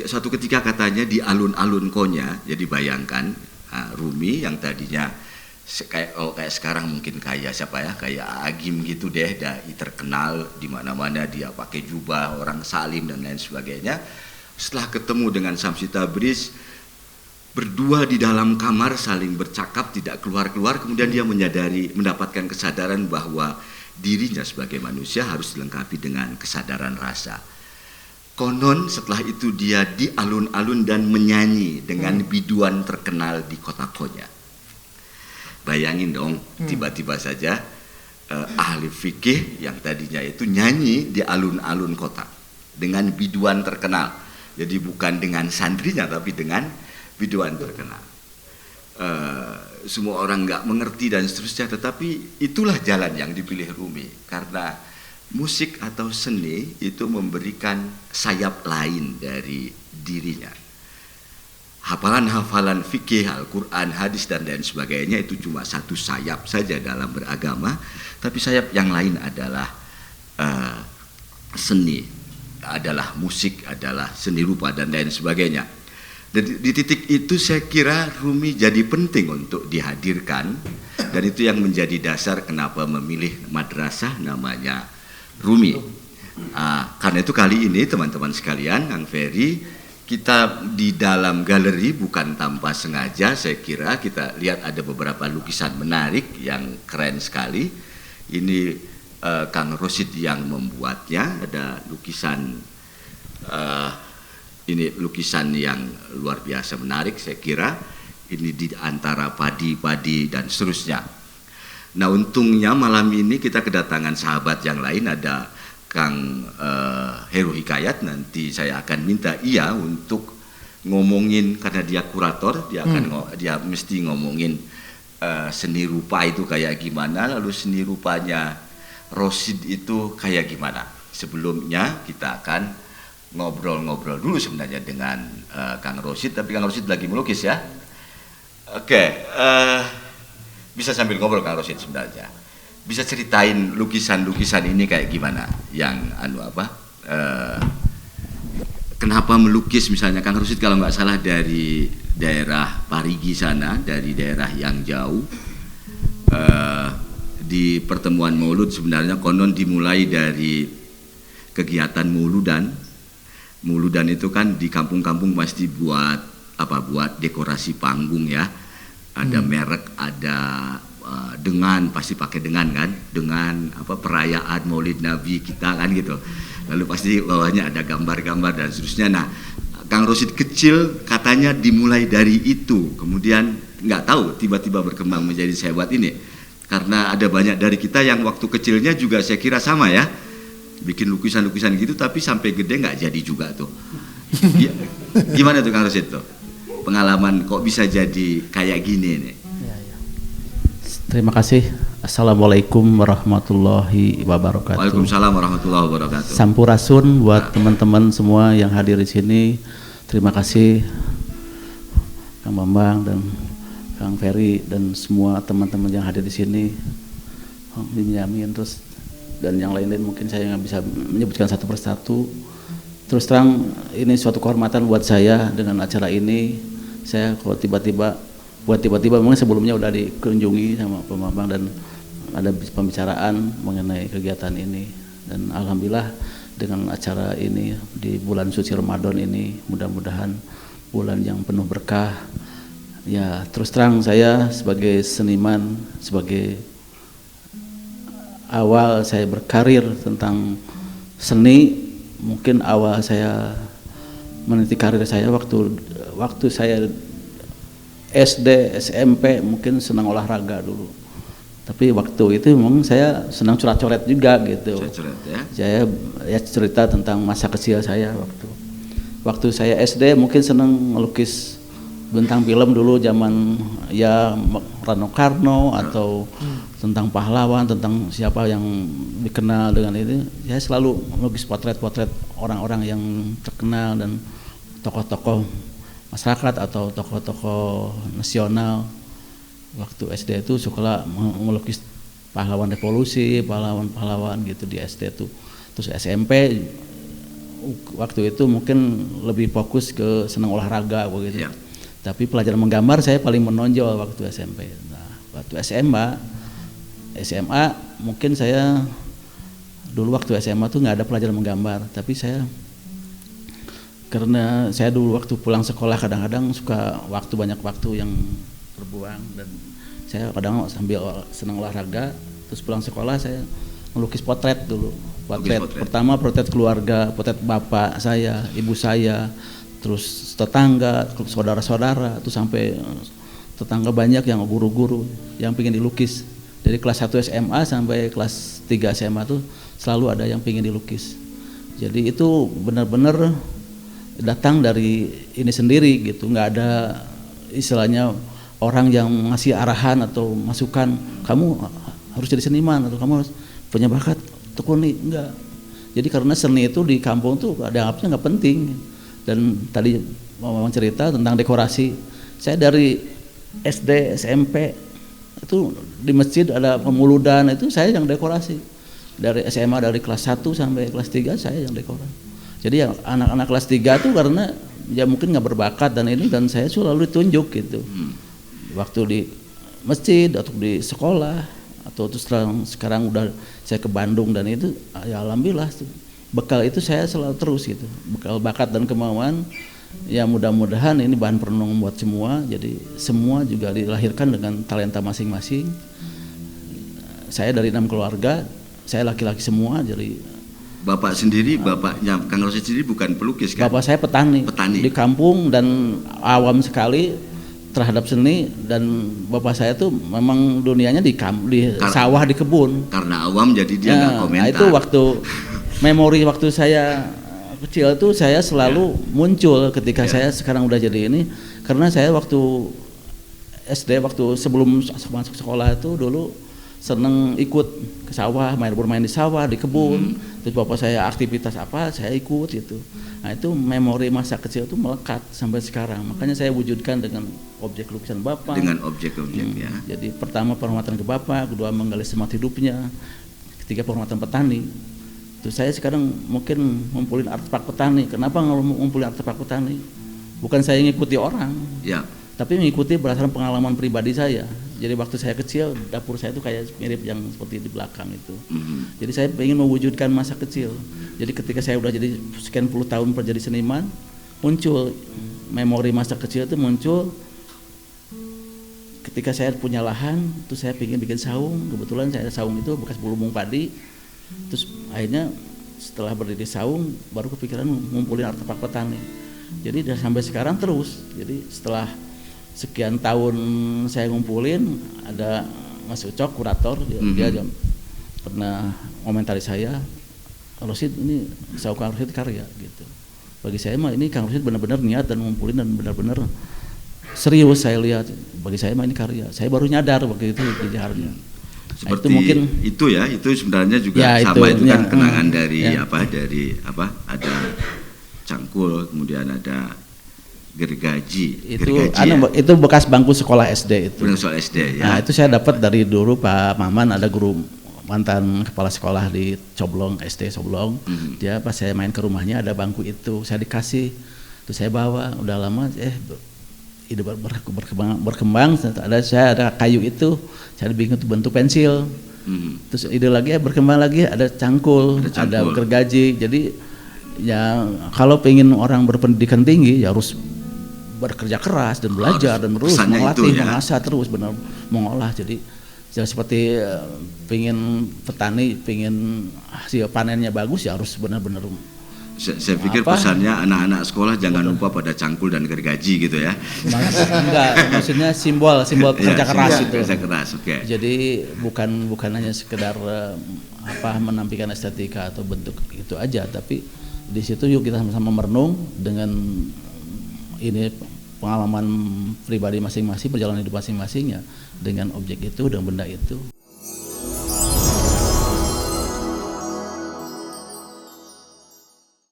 suatu ketika katanya di alun-alun Konya, jadi bayangkan Rumi yang tadinya kayak sekarang mungkin kayak siapa ya, kayak Agim gitu deh, dai terkenal di mana-mana, dia pakai jubah, orang salim dan lain sebagainya. Setelah ketemu dengan Syamsi Tabriz, berdua di dalam kamar saling bercakap, tidak keluar-keluar, kemudian dia mendapatkan kesadaran bahwa dirinya sebagai manusia harus dilengkapi dengan kesadaran rasa. Konon setelah itu dia di alun-alun dan menyanyi dengan biduan terkenal di kota Konya. Bayangin dong, tiba-tiba saja ahli fikih yang tadinya itu nyanyi di alun-alun kota dengan biduan terkenal. Jadi bukan dengan santrinya tapi dengan biduan terkenal. Semua orang nggak mengerti dan seterusnya, tetapi itulah jalan yang dipilih Rumi karena musik atau seni itu memberikan sayap lain dari dirinya. Hafalan-hafalan fikih, Al-Quran, hadis dan lain sebagainya itu cuma satu sayap saja dalam beragama, tapi sayap yang lain adalah seni, adalah musik, adalah seni rupa dan lain sebagainya. Dan di titik itu saya kira Rumi jadi penting untuk dihadirkan, dan itu yang menjadi dasar kenapa memilih madrasah namanya Rumi. Karena itu kali ini teman-teman sekalian, Kang Ferry, kita di dalam galeri bukan tanpa sengaja, saya kira kita lihat ada beberapa lukisan menarik yang keren sekali. Ini Kang Rosid yang membuatnya, ada lukisan ini lukisan yang luar biasa menarik, saya kira ini di antara padi-padi dan seterusnya. Nah untungnya malam ini kita kedatangan sahabat yang lain, ada Kang Heru Hikayat, nanti saya akan minta ia untuk ngomongin karena dia kurator, dia mesti ngomongin seni rupa itu kayak gimana, lalu seni rupanya Rosid itu kayak gimana. Sebelumnya kita akan ngobrol-ngobrol dulu sebenarnya dengan Kang Rosid, tapi Kang Rosid lagi melukis ya. Oke, bisa sambil ngobrol Kang Rosid sebenarnya. Bisa ceritain lukisan-lukisan ini kayak gimana? Yang kenapa melukis misalnya Kang Rosid kalau nggak salah dari daerah Parigi sana, dari daerah yang jauh. Di pertemuan Maulud sebenarnya konon dimulai dari kegiatan Mauludan. Mauludan itu kan di kampung-kampung pasti buat dekorasi panggung ya. Ada merek, ada dengan, pasti pakai dengan kan, dengan perayaan Maulid Nabi kita kan gitu. Lalu pasti bawahnya ada gambar-gambar dan seterusnya. Nah, Kang Rosid kecil katanya dimulai dari itu, kemudian nggak tahu tiba-tiba berkembang menjadi sehebat ini. Karena ada banyak dari kita yang waktu kecilnya juga saya kira sama ya, bikin lukisan-lukisan gitu, tapi sampai gede nggak jadi juga tuh. Gimana tuh Kang Rosid tuh? Pengalaman kok bisa jadi kayak gini nih? Terima kasih. Assalamualaikum warahmatullahi wabarakatuh. Waalaikumsalam warahmatullahi wabarakatuh. Sampurasun buat teman-teman semua yang hadir di sini. Terima kasih Kang Bambang dan Kang Ferry dan semua teman-teman yang hadir di sini. Binyamin terus dan yang lain-lain mungkin saya nggak bisa menyebutkan satu persatu. Terus terang ini suatu kehormatan buat saya dengan acara ini. Saya kok tiba-tiba memang sebelumnya udah dikunjungi sama Pak Bambang dan ada pembicaraan mengenai kegiatan ini, dan alhamdulillah dengan acara ini di bulan suci Ramadan ini mudah-mudahan bulan yang penuh berkah. Ya terus terang saya sebagai seniman, sebagai awal saya berkarir tentang seni, mungkin awal saya meniti karir saya waktu saya SD, SMP mungkin senang olahraga dulu. Tapi waktu itu memang saya senang coret-coret juga gitu. Coret ya. Saya ya cerita tentang masa kecil saya waktu saya SD mungkin senang melukis bintang film dulu zaman ya Rano Karno atau tentang pahlawan, tentang siapa yang dikenal dengan itu. Saya selalu melukis potret-potret orang-orang yang terkenal dan tokoh-tokoh masyarakat atau tokoh-tokoh nasional. Waktu SD itu suka melukis pahlawan revolusi, pahlawan-pahlawan gitu di SD itu. Terus SMP waktu itu mungkin lebih fokus ke senang olahraga begitu. Ya. Tapi pelajaran menggambar saya paling menonjol waktu SMP. Nah, waktu SMA mungkin saya dulu waktu SMA tuh nggak ada pelajaran menggambar, tapi karena saya dulu waktu pulang sekolah kadang-kadang suka banyak waktu yang terbuang, dan saya kadang sambil senang olahraga terus pulang sekolah saya melukis potret dulu. Potret pertama potret keluarga, potret bapak saya, ibu saya, terus tetangga, saudara-saudara, terus sampai tetangga banyak yang guru-guru yang pengen dilukis. Dari kelas 1 SMA sampai kelas 3 SMA tuh selalu ada yang pengen dilukis. Jadi itu benar-benar datang dari ini sendiri gitu, nggak ada istilahnya orang yang ngasih arahan atau masukan, kamu harus jadi seniman atau kamu harus punya bakat tekuni, enggak. Jadi karena seni itu di kampung tuh dianggapnya nggak penting. Dan tadi Mama cerita tentang dekorasi, saya dari SD SMP itu di masjid ada pemuludan, itu saya yang dekorasi. Dari SMA dari kelas 1 sampai kelas 3 saya yang dekorasi. Jadi yang anak-anak kelas 3 tuh karena ya mungkin nggak berbakat dan saya selalu ditunjuk gitu. Waktu di masjid atau di sekolah atau terus sekarang udah saya ke Bandung, dan itu ya alhamdulillah bekal itu saya selalu terus gitu. Bekal bakat dan kemauan, ya mudah-mudahan ini bahan perenungan buat semua. Jadi semua juga dilahirkan dengan talenta masing-masing. Saya dari 6 keluarga, saya laki-laki semua, jadi Bapak sendiri, bapaknya Kang Rosid sendiri bukan pelukis kan? Bapak saya petani di kampung dan awam sekali terhadap seni, dan bapak saya tuh memang dunianya di sawah, di kebun. Karena awam jadi dia nggak komentar. Nah itu waktu memori waktu saya kecil tuh saya selalu muncul ketika saya sekarang udah jadi ini, karena saya waktu SD, waktu sebelum masuk sekolah itu dulu seneng ikut ke sawah, bermain di sawah, di kebun. Terus bapak saya aktivitas apa, saya ikut gitu. Nah itu memori masa kecil itu melekat sampai sekarang. Makanya saya wujudkan dengan objek lukisan bapak. Dengan objek-objek ya. Jadi pertama penghormatan ke bapak, kedua menggali semangat hidupnya, ketiga penghormatan petani. Terus saya sekarang mungkin ngumpulin artefak petani. Kenapa ngumpulin artefak petani? Bukan saya ngikuti orang. Ya. Tapi mengikuti berdasarkan pengalaman pribadi saya. Jadi waktu saya kecil, dapur saya itu kayak mirip yang seperti di belakang itu. Jadi saya ingin mewujudkan masa kecil. Jadi ketika saya udah jadi sekian puluh tahun menjadi seniman, muncul memori masa kecil itu muncul ketika saya punya lahan, terus saya ingin bikin saung. Kebetulan saya saung itu bekas lumbung padi. Terus akhirnya setelah berdiri saung, baru kepikiran ngumpulin artefak petani. Jadi sampai sekarang terus. Jadi setelah sekian tahun saya ngumpulin, ada Mas Ucok kurator, dia pernah komentari saya, Rosid ini saung Kang Rosid karya gitu. Bagi saya mah ini Kang Rosid benar-benar niat dan ngumpulin dan benar-benar serius saya lihat. Bagi saya mah ini karya. Saya baru nyadar waktu itu di Jakarta. Seperti itu mungkin itu sebenarnya juga ya, sama itu kan kenangan dari ada cangkul, kemudian ada gergaji. Itu bekas bangku sekolah SD itu. Sekolah SD ya. Nah, itu saya dapat dari dulu Pak Maman, ada guru mantan kepala sekolah di Coblong, SD Coblong. Dia pas saya main ke rumahnya ada bangku itu, saya dikasih. Terus saya bawa, udah lama ide berkembang, ada kayu itu, saya bikin bentuk pensil. Terus ide lagi berkembang lagi, ada cangkul, ada gergaji. Jadi ya kalau pengen orang berpendidikan tinggi ya harus bekerja keras dan belajar dan terus melatih, mengasah terus benar mengolah. Jadi seperti pengen petani, pengen hasil panennya bagus ya harus benar-benar. Saya pikir pesannya anak-anak sekolah jangan lupa pada cangkul dan gergaji gitu ya. Enggak, maksudnya simbol pekerja keras itu. Pekerja keras, oke. Jadi bukan hanya sekedar menampilkan estetika atau bentuk itu aja, tapi di situ yuk kita sama-sama merenung dengan ini pengalaman pribadi masing-masing, perjalanan hidup masing-masing ya, dengan objek itu dan benda itu.